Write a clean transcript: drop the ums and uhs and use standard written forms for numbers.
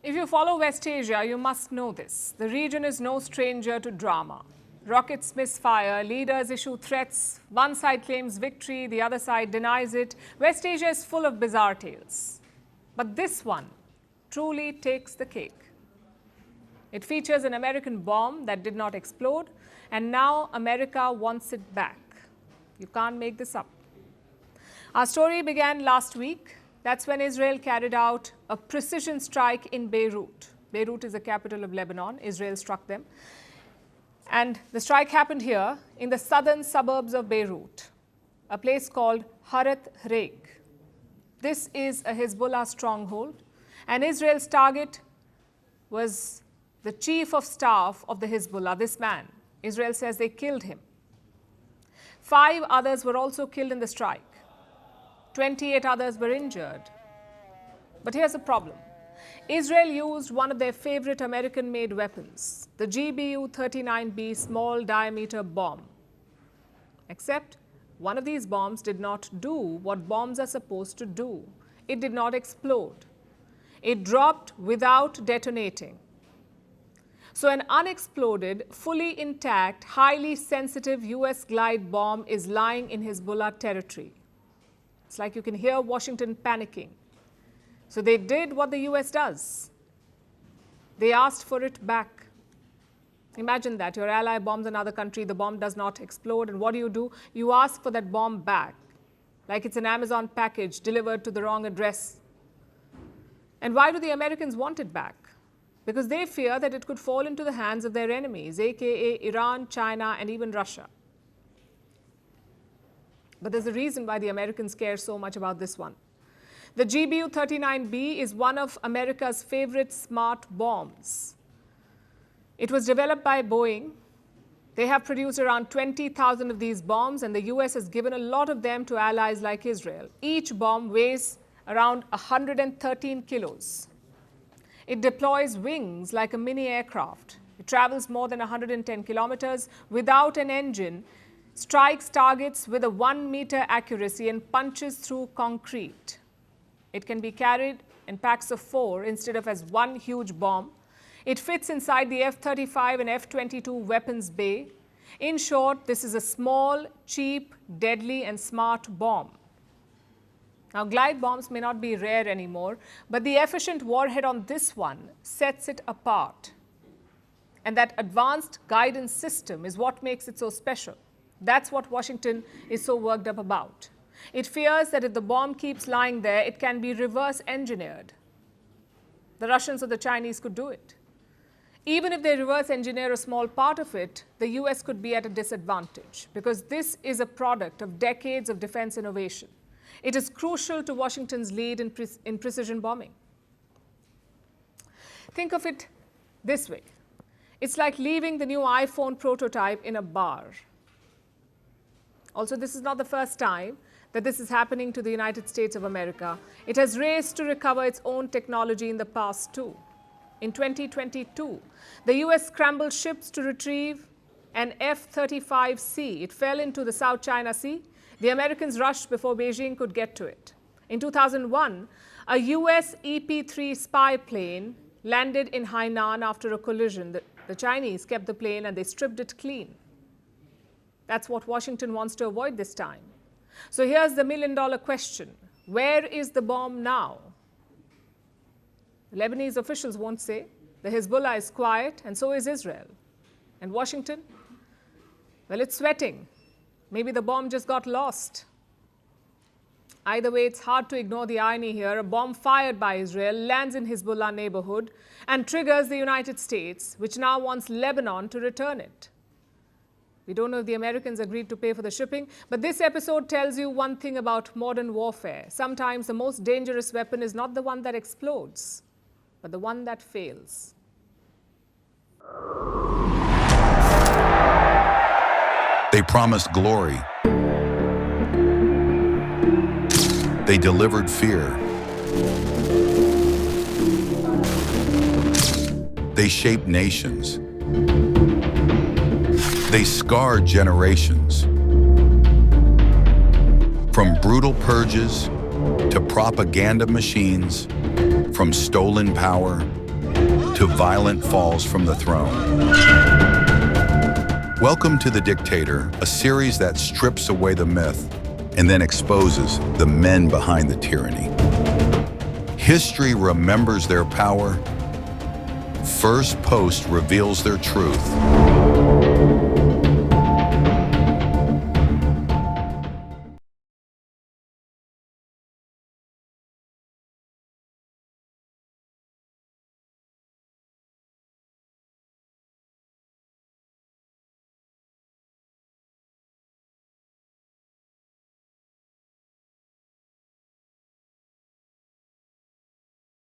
If you follow West Asia, you must know this. The region is no stranger to drama. Rockets misfire, leaders issue threats, one side claims victory, the other side denies it. West Asia is full of bizarre tales. But this one truly takes the cake. It features an American bomb that did not explode, and now America wants it back. You can't make this up. Our story began last week. That's when Israel carried out a precision strike in Beirut. Beirut is the capital of Lebanon. Israel struck them. And the strike happened here in the southern suburbs of Beirut, a place called Haret Reik. This is a Hezbollah stronghold, and Israel's target was the chief of staff of the Hezbollah, this man. Israel says they killed him. 5 others were also killed in the strike. 28 others were injured. But here's the problem. Israel used one of their favorite American-made weapons, the GBU-39B small diameter bomb. Except one of these bombs did not do what bombs are supposed to do. It did not explode. It dropped without detonating. So an unexploded, fully intact, highly sensitive US glide bomb is lying in Hezbollah territory. It's like you can hear Washington panicking. So they did what the US does. They asked for it back. Imagine that. Your ally bombs another country, the bomb does not explode, and what do? You ask for that bomb back, like it's an Amazon package delivered to the wrong address. And why do the Americans want it back? Because they fear that it could fall into the hands of their enemies, aka Iran, China, and even Russia. But there's a reason why the Americans care so much about this one. The GBU-39B is one of America's favorite smart bombs. It was developed by Boeing. They have produced around 20,000 of these bombs, and the US has given a lot of them to allies like Israel. Each bomb weighs around 113 kilos. It deploys wings like a mini aircraft. It travels more than 110 kilometers without an engine, strikes targets with a 1-meter accuracy, and punches through concrete. It can be carried in packs of 4 instead of as one huge bomb. It fits inside the F-35 and F-22 weapons bay. In short, this is a small, cheap, deadly, and smart bomb. Now, glide bombs may not be rare anymore, but the efficient warhead on this one sets it apart. And that advanced guidance system is what makes it so special. That's what Washington is so worked up about. It fears that if the bomb keeps lying there, it can be reverse engineered. The Russians or the Chinese could do it. Even if they reverse engineer a small part of it, the US could be at a disadvantage because this is a product of decades of defense innovation. It is crucial to Washington's lead in precision bombing. Think of it this way. It's like leaving the new iPhone prototype in a bar. Also, this is not the first time that this is happening to the United States of America. It has raced to recover its own technology in the past too. In 2022, the US scrambled ships to retrieve an F-35C. It fell into the South China Sea. The Americans rushed before Beijing could get to it. In 2001, a US EP-3 spy plane landed in Hainan after a collision. The Chinese kept the plane and they stripped it clean. That's what Washington wants to avoid this time. So here's the million-dollar question. Where is the bomb now? The Lebanese officials won't say. The Hezbollah is quiet, and so is Israel. And Washington? Well, it's sweating. Maybe the bomb just got lost. Either way, it's hard to ignore the irony here. A bomb fired by Israel lands in Hezbollah neighborhood and triggers the United States, which now wants Lebanon to return it. We don't know if the Americans agreed to pay for the shipping, but this episode tells you one thing about modern warfare. Sometimes the most dangerous weapon is not the one that explodes, but the one that fails. They promised glory. They delivered fear. They shaped nations. They scarred generations. From brutal purges to propaganda machines, from stolen power to violent falls from the throne. Welcome to The Dictator, a series that strips away the myth and then exposes the men behind the tyranny. History remembers their power. Firstpost reveals their truth.